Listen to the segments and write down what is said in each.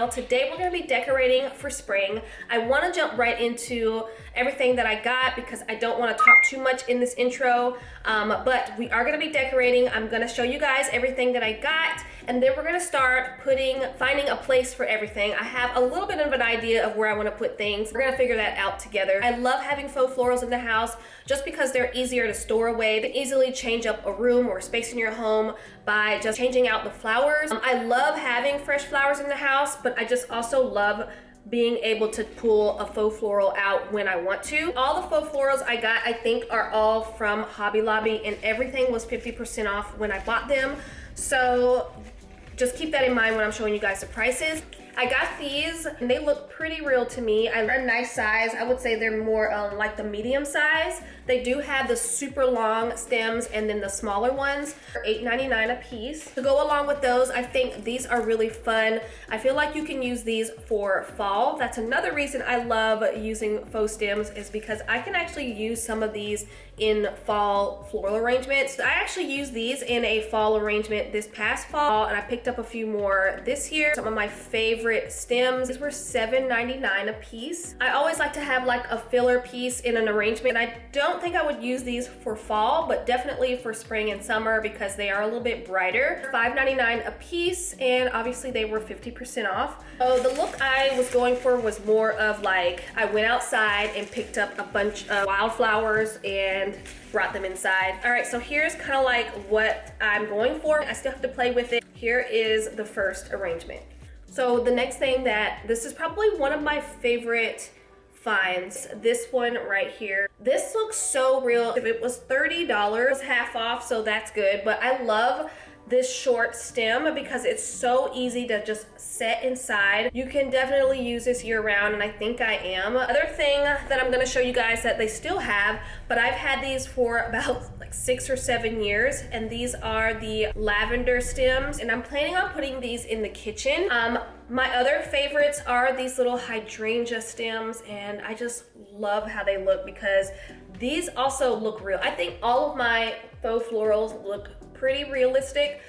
channel. Today we're going to be decorating for spring. I want to jump right into everything that I got because I don't want to talk too much in this intro, but we are going to be decorating. I'm going to show you guys everything that I got, and then we're going to start finding a place for everything. I have a little bit of an idea of where I want to put things. We're going to figure that out together. I love having faux florals in the house just because they're easier to store away. You can easily change up a room or space in your home by just changing out the flowers. I love having fresh flowers in the house, but I just also love being able to pull a faux floral out when I want to. All the faux florals I got, I think, are all from Hobby Lobby, and everything was 50% off when I bought them. So just keep that in mind when I'm showing you guys the prices. I got these and they look pretty real to me. They're a nice size. I would say they're more like the medium size. They do have the super long stems and then the smaller ones. They're $8.99 a piece. To go along with those, I think these are really fun. I feel like you can use these for fall. That's another reason I love using faux stems, is because I can actually use some of these in fall floral arrangements. I actually used these in a fall arrangement this past fall, and I picked up a few more this year. Some of my favorite stems. These were $7.99 a piece. I always like to have like a filler piece in an arrangement. I don't think I would use these for fall, but definitely for spring and summer because they are a little bit brighter. $5.99 a piece, and obviously they were 50% off. So the look I was going for was more of like, I went outside and picked up a bunch of wildflowers and brought them inside. All right, so here's kind of like what I'm going for. I still have to play with it. Here is the first arrangement. So the next thing this is probably one of my favorite finds, this one right here. This looks so real. If it was $30, it's half off, so that's good. But I love this short stem because it's so easy to just set inside. You can definitely use this year round, and I think I am. Other thing that I'm gonna show you guys that they still have, but I've had these for about like 6 or 7 years, and these are the lavender stems, and I'm planning on putting these in the kitchen. My other favorites are these little hydrangea stems, and I just love how they look because these also look real. I think all of my faux florals look pretty realistic,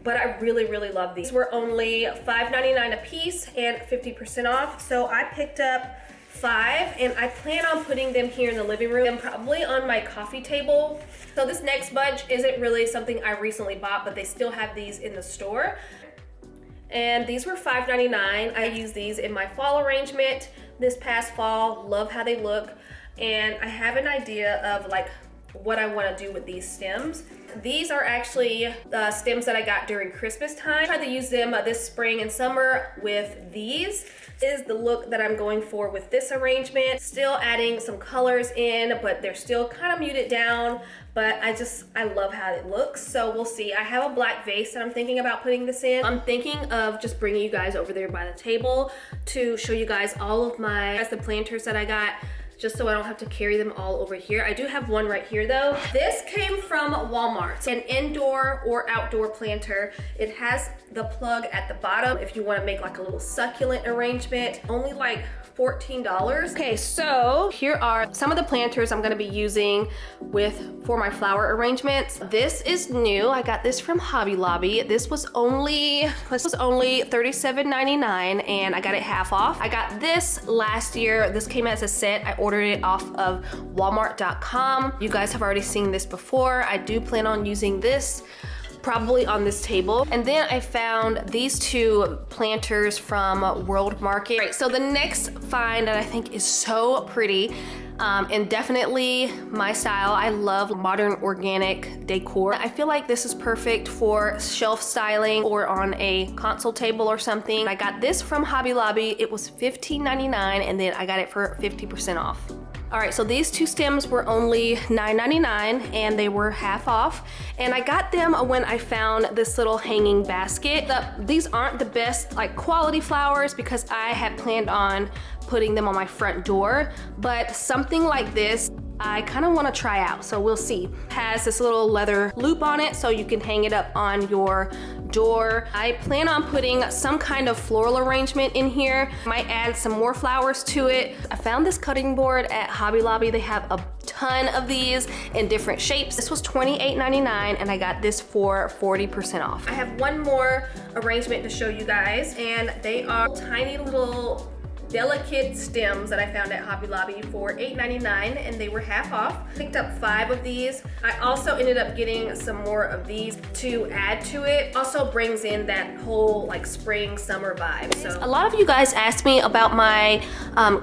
but I really, really love these. These were only $5.99 a piece and 50% off. So I picked up 5, and I plan on putting them here in the living room and probably on my coffee table. So this next bunch isn't really something I recently bought, but they still have these in the store. And these were $5.99. I used these in my fall arrangement this past fall. Love how they look. And I have an idea of like what I want to do with these stems. These are actually the stems that I got during Christmas time. I tried to use them this spring and summer with these. This is the look that I'm going for with this arrangement. Still adding some colors in, but they're still kind of muted down. But I love how it looks. So we'll see. I have a black vase that I'm thinking about putting this in. I'm thinking of just bringing you guys over there by the table to show you guys all of the planters that I got, just so I don't have to carry them all over here. I do have one right here though. This came from Walmart, an indoor or outdoor planter. It has the plug at the bottom if you want to make like a little succulent arrangement. Only like $14. Okay, so here are some of the planters I'm gonna be using for my flower arrangements. This is new. I got this from Hobby Lobby. This was only $37.99, and I got it half off. I got this last year. This came as a set. I ordered it off of Walmart.com. You guys have already seen this before. I do plan on using this probably on this table. And then I found these 2 planters from World Market. Right, so the next find that I think is so pretty, and definitely my style. I love modern organic decor. I feel like this is perfect for shelf styling or on a console table or something. I got this from Hobby Lobby. It was $15.99, and then I got it for 50% off. All right, so these 2 stems were only $9.99, and they were half off. And I got them when I found this little hanging basket. These aren't the best like quality flowers because I had planned on putting them on my front door, but something like this I kind of want to try out, so we'll see. It has this little leather loop on it so you can hang it up on your door. I plan on putting some kind of floral arrangement in here. Might add some more flowers to it. I found this cutting board at Hobby Lobby. They have a ton of these in different shapes. This was $28.99 and I got this for 40% off. I have one more arrangement to show you guys, and they are tiny little delicate stems that I found at Hobby Lobby for $8.99, and they were half off. Picked up 5 of these. I also ended up getting some more of these to add to it. Also brings in that whole like spring summer vibe. So a lot of you guys asked me about my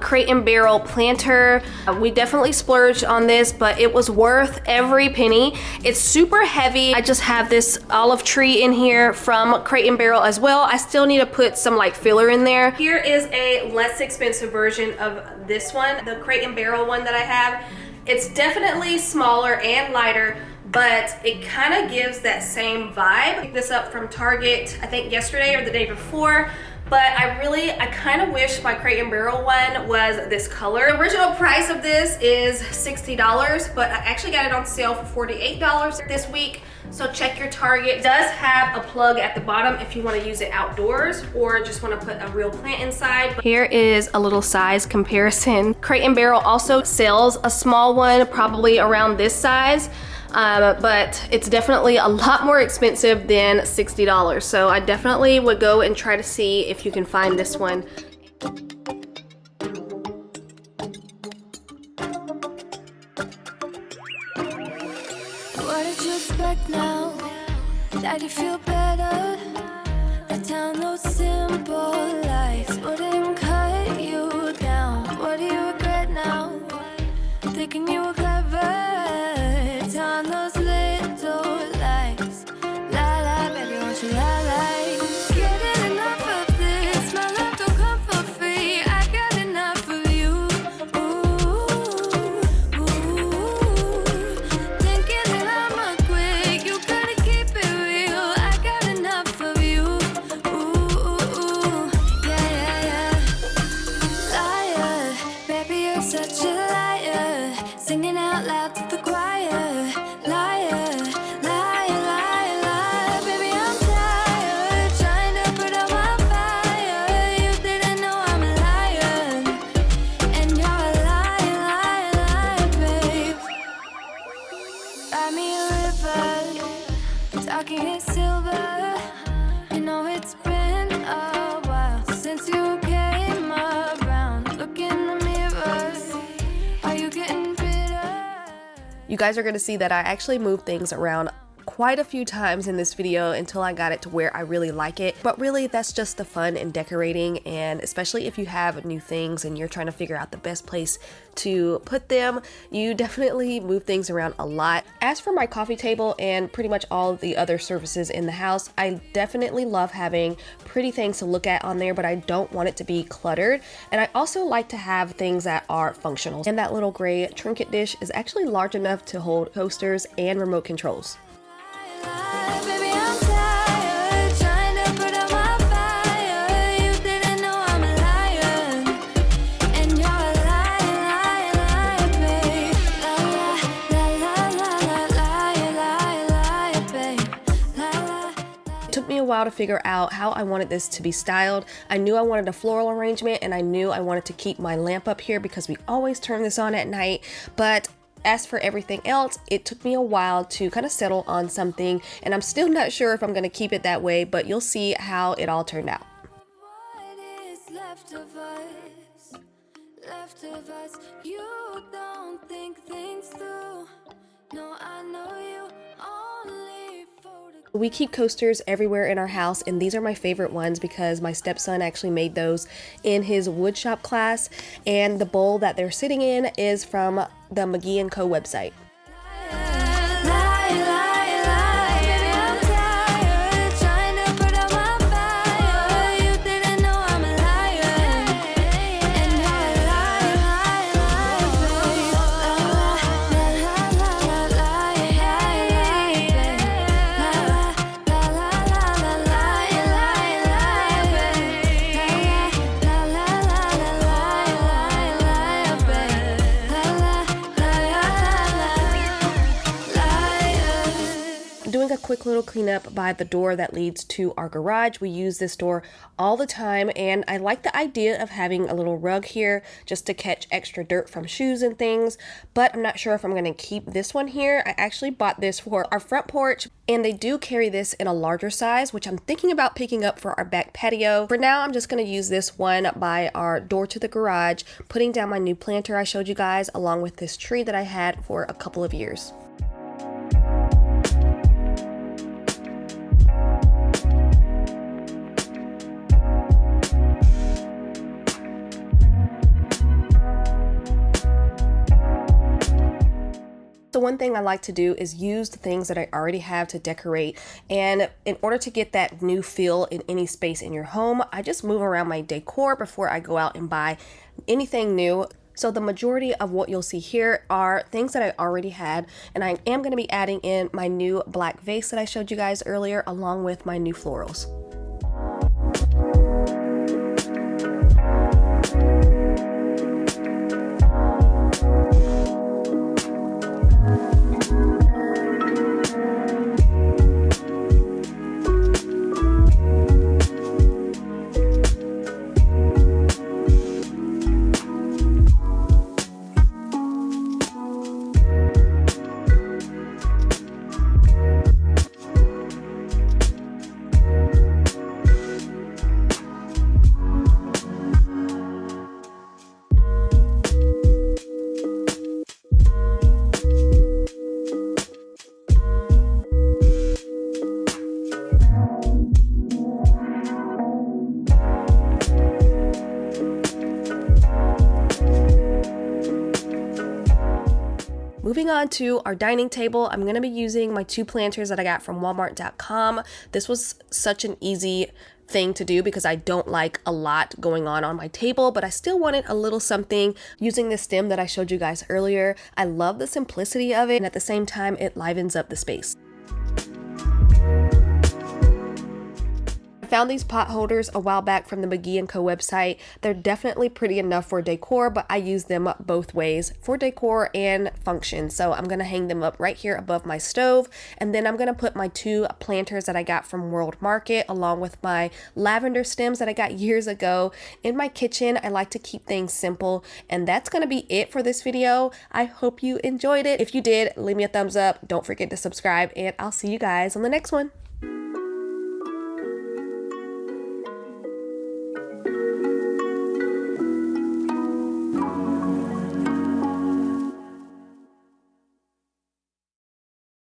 crate and barrel planter. We definitely splurged on this, but it was worth every penny. It's super heavy. I just have this olive tree in here from Crate and Barrel as well. I still need to put some like filler in there. Here is a less expensive version of this one, the Crate and Barrel one that I have. It's definitely smaller and lighter, but it kind of gives that same vibe. I picked this up from Target, I think yesterday or the day before, but I kind of wish my Crate and Barrel one was this color. The original price of this is $60, but I actually got it on sale for $48 this week. So check your Target. It does have a plug at the bottom if you want to use it outdoors or just want to put a real plant inside. Here is a little size comparison. Crate and Barrel also sells a small one, probably around this size. But it's definitely a lot more expensive than $60. So I definitely would go and try to see if you can find this one. What did you expect now? Did you feel better? Let down those simple lies wouldn't cut you down. What do you regret now? Thinking you were clever. Down those little lies. La la, baby, won't you la la? Getting enough of this. My love don't come for free. I got enough of you. Ooh, ooh. Thinking that I'ma quit. You gotta keep it real. I got enough of you. Ooh, yeah, yeah, yeah. Liar, baby, you're such a liar. Singing out loud to the choir. You guys are gonna see that I actually moved things around quite a few times in this video until I got it to where I really like it. But really, that's just the fun in decorating, and especially if you have new things and you're trying to figure out the best place to put them, you definitely move things around a lot. As for my coffee table and pretty much all the other surfaces in the house, I definitely love having pretty things to look at on there, but I don't want it to be cluttered. And I also like to have things that are functional. And that little gray trinket dish is actually large enough to hold coasters and remote controls. A while to figure out how I wanted this to be styled. I knew I wanted a floral arrangement, and I knew I wanted to keep my lamp up here because we always turn this on at night. But as for everything else, it took me a while to kind of settle on something, and I'm still not sure if I'm going to keep it that way, but you'll see how it all turned out. What is left of us? Left of us. You don't think things through. No, I know you only. We keep coasters everywhere in our house, and these are my favorite ones because my stepson actually made those in his woodshop class, and the bowl that they're sitting in is from the McGee & Co website. doing a quick little cleanup by the door that leads to our garage. We use this door all the time, and I like the idea of having a little rug here just to catch extra dirt from shoes and things, but I'm not sure if I'm going to keep this one here. I actually bought this for our front porch, and they do carry this in a larger size, which I'm thinking about picking up for our back patio. For now, I'm just going to use this one by our door to the garage, putting down my new planter I showed you guys, along with this tree that I had for a couple of years. So one thing I like to do is use the things that I already have to decorate, and in order to get that new feel in any space in your home, I just move around my decor before I go out and buy anything new. So the majority of what you'll see here are things that I already had, and I am going to be adding in my new black vase that I showed you guys earlier, along with my new florals. Moving on to our dining table, I'm going to be using my 2 planters that I got from Walmart.com. This was such an easy thing to do because I don't like a lot going on my table, but I still wanted a little something using this stem that I showed you guys earlier. I love the simplicity of it, and at the same time, it livens up the space. Found these pot holders a while back from the McGee & Co website. They're definitely pretty enough for decor, but I use them both ways, for decor and function. So I'm gonna hang them up right here above my stove, and then I'm gonna put my 2 planters that I got from World Market, along with my lavender stems that I got years ago, in my kitchen. I like to keep things simple, and that's gonna be it for this video. I hope you enjoyed it. If you did, leave me a thumbs up. Don't forget to subscribe, and I'll see you guys on the next one.